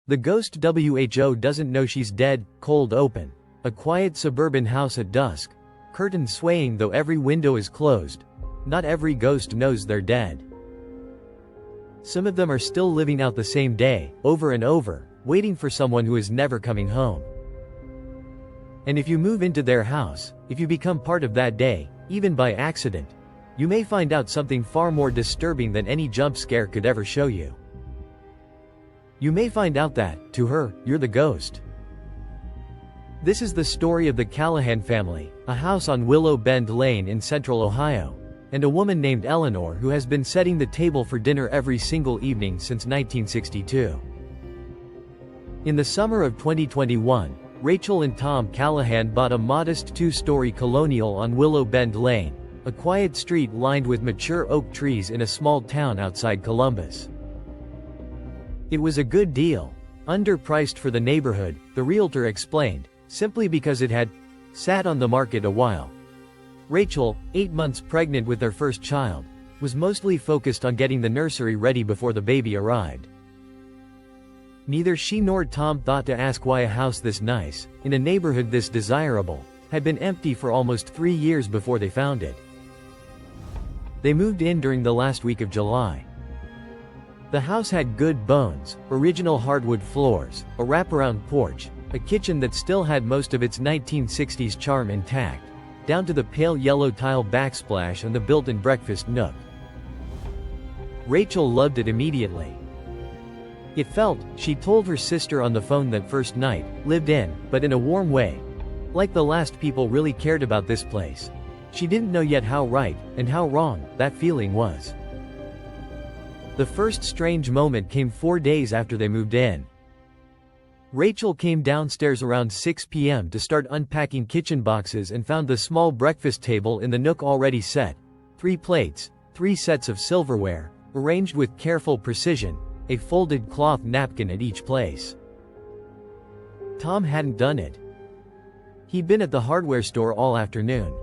The ghost WHO doesn't know she's dead. Cold open. A quiet suburban house at dusk. Curtains swaying though every window is closed. Not every ghost knows they're dead. Some of them are still living out the same day, over and over, waiting for someone who is never coming home. And if you move into their house, if you become part of that day, even by accident, you may find out something far more disturbing than any jump scare could ever show you. You may find out that, to her, you're the ghost. This is the story of the Callahan family, a house on Willow Bend Lane in central Ohio, and a woman named Eleanor who has been setting the table for dinner every single evening since 1962. In the summer of 2021, Rachel and Tom Callahan bought a modest two-story colonial on Willow Bend Lane, a quiet street lined with mature oak trees in a small town outside Columbus. It was a good deal, underpriced for the neighborhood, the realtor explained, simply because it had sat on the market a while. Rachel, 8 months pregnant with their first child, was mostly focused on getting the nursery ready before the baby arrived. Neither she nor Tom thought to ask why a house this nice, in a neighborhood this desirable, had been empty for almost 3 years before they found it. They moved in during the last week of July. The house had good bones, original hardwood floors, a wraparound porch, a kitchen that still had most of its 1960s charm intact, down to the pale yellow tile backsplash and the built-in breakfast nook. Rachel loved it immediately. It felt, she told her sister on the phone that first night, lived in, but in a warm way. Like the last people really cared about this place. She didn't know yet how right, and how wrong, that feeling was. The first strange moment came 4 days after they moved in. Rachel came downstairs around 6 p.m. to start unpacking kitchen boxes and found the small breakfast table in the nook already set. 3 plates, 3 sets of silverware, arranged with careful precision, a folded cloth napkin at each place. Tom hadn't done it. He'd been at the hardware store all afternoon.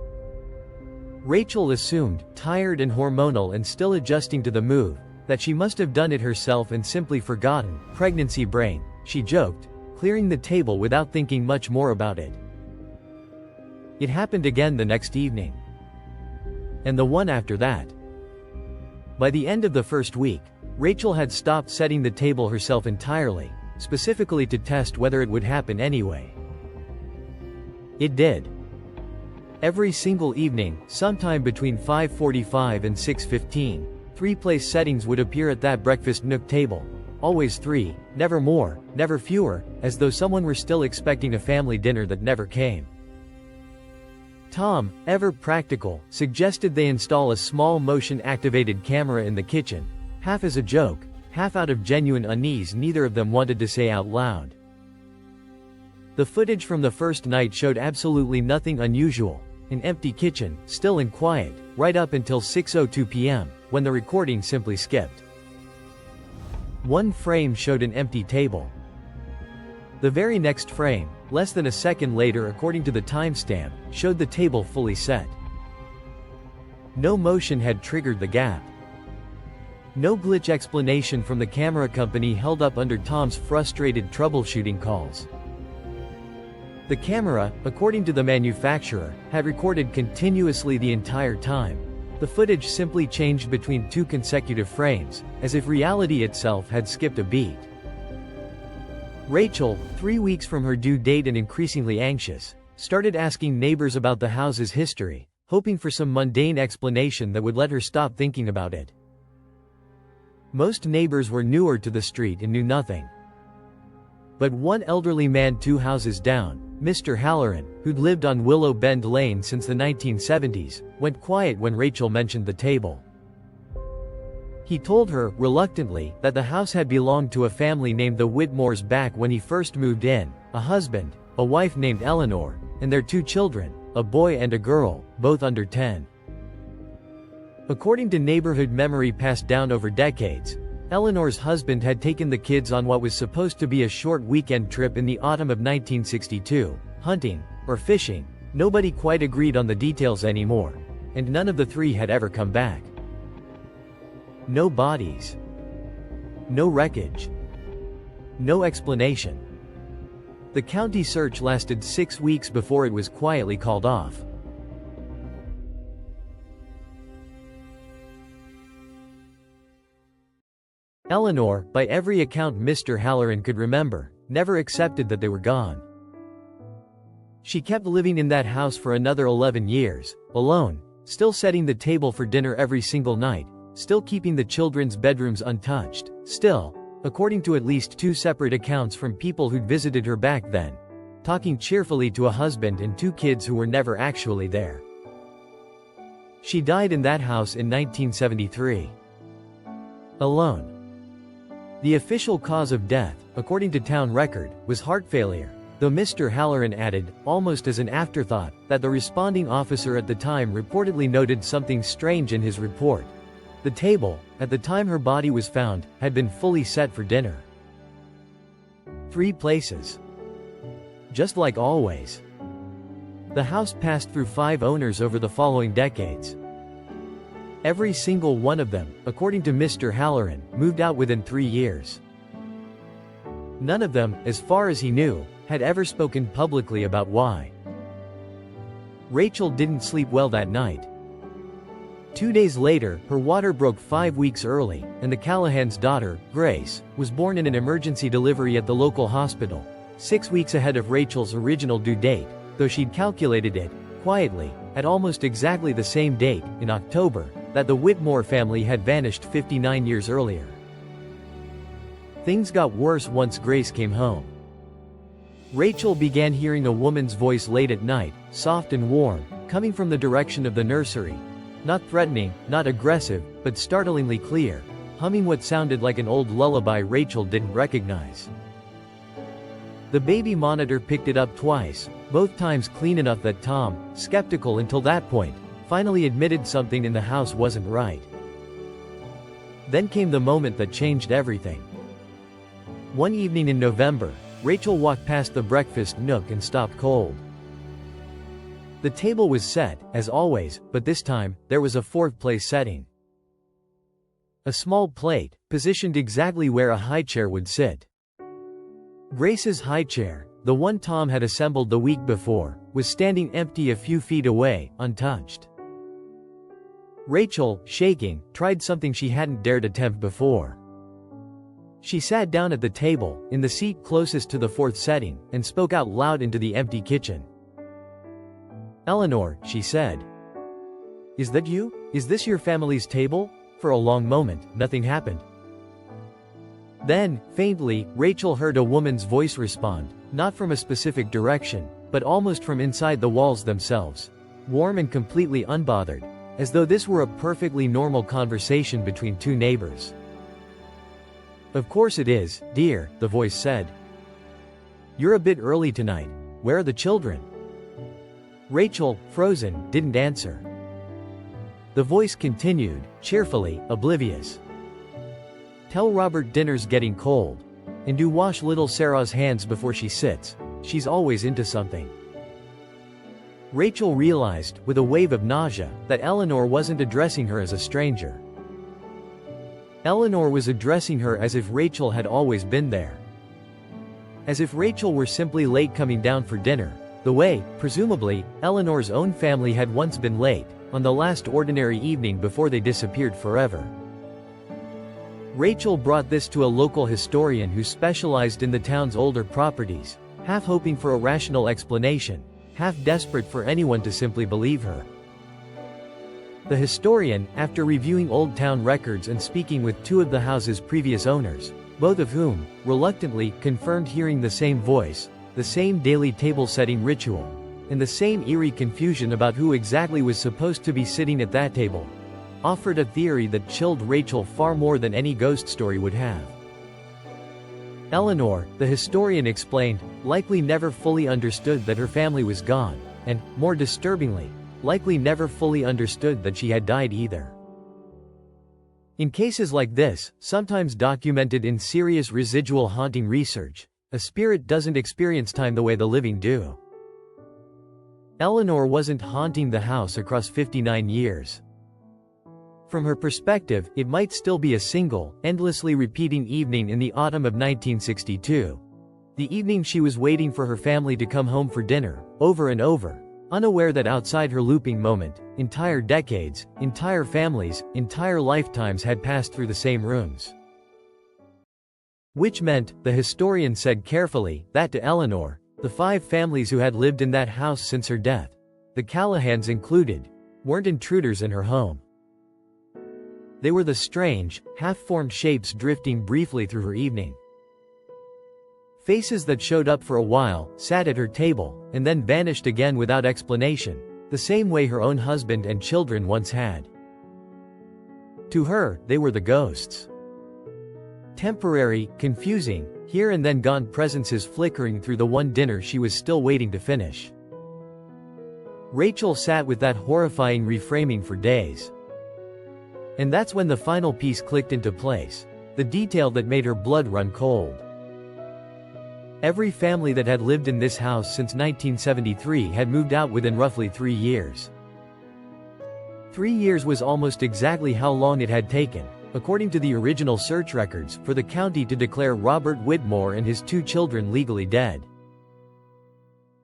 Rachel assumed, tired and hormonal and still adjusting to the move, that she must have done it herself and simply forgotten. Pregnancy brain, she joked, clearing the table without thinking much more about it. It happened again the next evening. And the one after that. By the end of the first week, Rachel had stopped setting the table herself entirely, specifically to test whether it would happen anyway. It did. Every single evening, sometime between 5:45 and 6:15, 3 place settings would appear at that breakfast nook table. Always 3, never more, never fewer, as though someone were still expecting a family dinner that never came. Tom, ever practical, suggested they install a small motion-activated camera in the kitchen, half as a joke, half out of genuine unease neither of them wanted to say out loud. The footage from the first night showed absolutely nothing unusual, an empty kitchen, still and quiet, right up until 6:02 p.m., when the recording simply skipped. One frame showed an empty table. The very next frame, less than a second later according to the timestamp, showed the table fully set. No motion had triggered the gap. No glitch explanation from the camera company held up under Tom's frustrated troubleshooting calls. The camera, according to the manufacturer, had recorded continuously the entire time. The footage simply changed between 2 consecutive frames, as if reality itself had skipped a beat. Rachel, 3 weeks from her due date and increasingly anxious, started asking neighbors about the house's history, hoping for some mundane explanation that would let her stop thinking about it. Most neighbors were newer to the street and knew nothing. But one elderly man 2 houses down, Mr. Halloran, who'd lived on Willow Bend Lane since the 1970s, went quiet when Rachel mentioned the table. He told her, reluctantly, that the house had belonged to a family named the Whitmores back when he first moved in, a husband, a wife named Eleanor, and their 2 children, a boy and a girl, both under 10. According to neighborhood memory passed down over decades, Eleanor's husband had taken the kids on what was supposed to be a short weekend trip in the autumn of 1962, hunting, or fishing. Nobody quite agreed on the details anymore, and none of the 3 had ever come back. No bodies. No wreckage. No explanation. The county search lasted 6 weeks before it was quietly called off. Eleanor, by every account Mr. Halloran could remember, never accepted that they were gone. She kept living in that house for another 11 years, alone, still setting the table for dinner every single night, still keeping the children's bedrooms untouched, still, according to at least 2 separate accounts from people who'd visited her back then, talking cheerfully to a husband and 2 kids who were never actually there. She died in that house in 1973. Alone. The official cause of death, according to town record, was heart failure, though Mr. Halloran added, almost as an afterthought, that the responding officer at the time reportedly noted something strange in his report. The table, at the time her body was found, had been fully set for dinner. 3 places. Just like always. The house passed through 5 owners over the following decades. Every single one of them, according to Mr. Halloran, moved out within 3 years. None of them, as far as he knew, had ever spoken publicly about why. Rachel didn't sleep well that night. 2 days later, her water broke 5 weeks early, and the Callahan's daughter, Grace, was born in an emergency delivery at the local hospital, 6 weeks ahead of Rachel's original due date, though she'd calculated it, quietly, at almost exactly the same date, in October, that the Whitmore family had vanished 59 years earlier. Things got worse once Grace came home. Rachel began hearing a woman's voice late at night, soft and warm, coming from the direction of the nursery. Not threatening, not aggressive, but startlingly clear, humming what sounded like an old lullaby Rachel didn't recognize. The baby monitor picked it up twice, both times clean enough that Tom, skeptical until that point, finally admitted something in the house wasn't right. Then came the moment that changed everything. One evening in November, Rachel walked past the breakfast nook and stopped cold. The table was set, as always, but this time, there was a 4th place setting. A small plate, positioned exactly where a high chair would sit. Grace's high chair, the one Tom had assembled the week before, was standing empty a few feet away, untouched. Rachel, shaking, tried something she hadn't dared attempt before. She sat down at the table, in the seat closest to the 4th setting, and spoke out loud into the empty kitchen. "Eleanor," she said. "Is that you? Is this your family's table?" For a long moment, nothing happened. Then, faintly, Rachel heard a woman's voice respond, not from a specific direction, but almost from inside the walls themselves. Warm and completely unbothered, as though this were a perfectly normal conversation between 2 neighbors. "Of course it is, dear," the voice said. "You're a bit early tonight. Where are the children?" Rachel, frozen, didn't answer. The voice continued, cheerfully, oblivious. "Tell Robert dinner's getting cold. And do wash little Sarah's hands before she sits. She's always into something." Rachel realized, with a wave of nausea, that Eleanor wasn't addressing her as a stranger. Eleanor was addressing her as if Rachel had always been there. As if Rachel were simply late coming down for dinner, the way, presumably, Eleanor's own family had once been late, on the last ordinary evening before they disappeared forever. Rachel brought this to a local historian who specialized in the town's older properties, half hoping for a rational explanation, half desperate for anyone to simply believe her. The historian, after reviewing old town records and speaking with 2 of the house's previous owners, both of whom, reluctantly, confirmed hearing the same voice, the same daily table-setting ritual, and the same eerie confusion about who exactly was supposed to be sitting at that table, offered a theory that chilled Rachel far more than any ghost story would have. Eleanor, the historian explained, likely never fully understood that her family was gone, and, more disturbingly, likely never fully understood that she had died either. In cases like this, sometimes documented in serious residual haunting research, a spirit doesn't experience time the way the living do. Eleanor wasn't haunting the house across 59 years. From her perspective, it might still be a single, endlessly repeating evening in the autumn of 1962. The evening she was waiting for her family to come home for dinner, over and over, unaware that outside her looping moment, entire decades, entire families, entire lifetimes had passed through the same rooms. Which meant, the historian said carefully, that to Eleanor, the 5 families who had lived in that house since her death, the Callahans included, weren't intruders in her home. They were the strange, half-formed shapes drifting briefly through her evening. Faces that showed up for a while, sat at her table, and then vanished again without explanation, the same way her own husband and children once had. To her, they were the ghosts. Temporary, confusing, here and then gone presences flickering through the one dinner she was still waiting to finish. Rachel sat with that horrifying reframing for days. And that's when the final piece clicked into place, the detail that made her blood run cold. Every family that had lived in this house since 1973 had moved out within roughly 3 years. 3 years was almost exactly how long it had taken, according to the original search records, for the county to declare Robert Whitmore and his 2 children legally dead.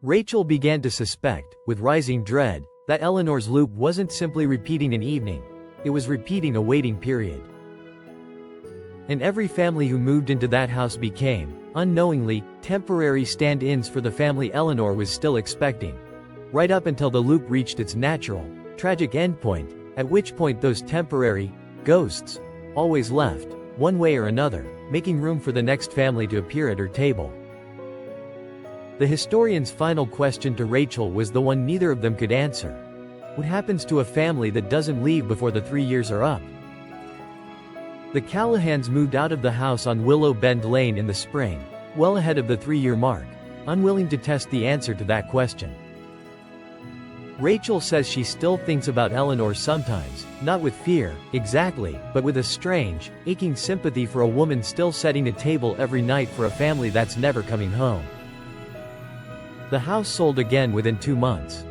Rachel began to suspect, with rising dread, that Eleanor's loop wasn't simply repeating an evening, it was repeating a waiting period. And every family who moved into that house became, unknowingly, temporary stand-ins for the family Eleanor was still expecting. Right up until the loop reached its natural, tragic endpoint, at which point those temporary ghosts always left, one way or another, making room for the next family to appear at her table. The historian's final question to Rachel was the one neither of them could answer. What happens to a family that doesn't leave before the 3 years are up? The Callahans moved out of the house on Willow Bend Lane in the spring, well ahead of the 3-year mark, unwilling to test the answer to that question. Rachel says she still thinks about Eleanor sometimes, not with fear, exactly, but with a strange, aching sympathy for a woman still setting a table every night for a family that's never coming home. The house sold again within 2 months.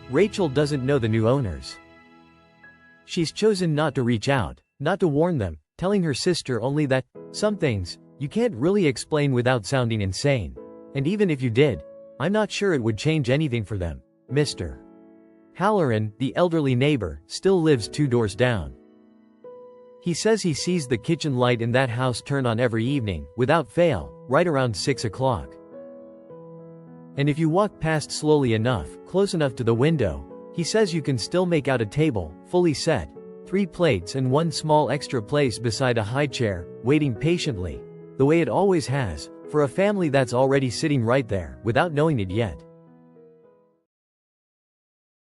Rachel doesn't know the new owners. She's chosen not to reach out, not to warn them, telling her sister only that, some things, you can't really explain without sounding insane. And even if you did, I'm not sure it would change anything for them. Mr. Halloran, the elderly neighbor, still lives 2 doors down. He says he sees the kitchen light in that house turn on every evening, without fail, right around 6 o'clock. And if you walk past slowly enough, close enough to the window, he says you can still make out a table, fully set, 3 plates and 1 small extra place beside a high chair, waiting patiently, the way it always has, for a family that's already sitting right there, without knowing it yet.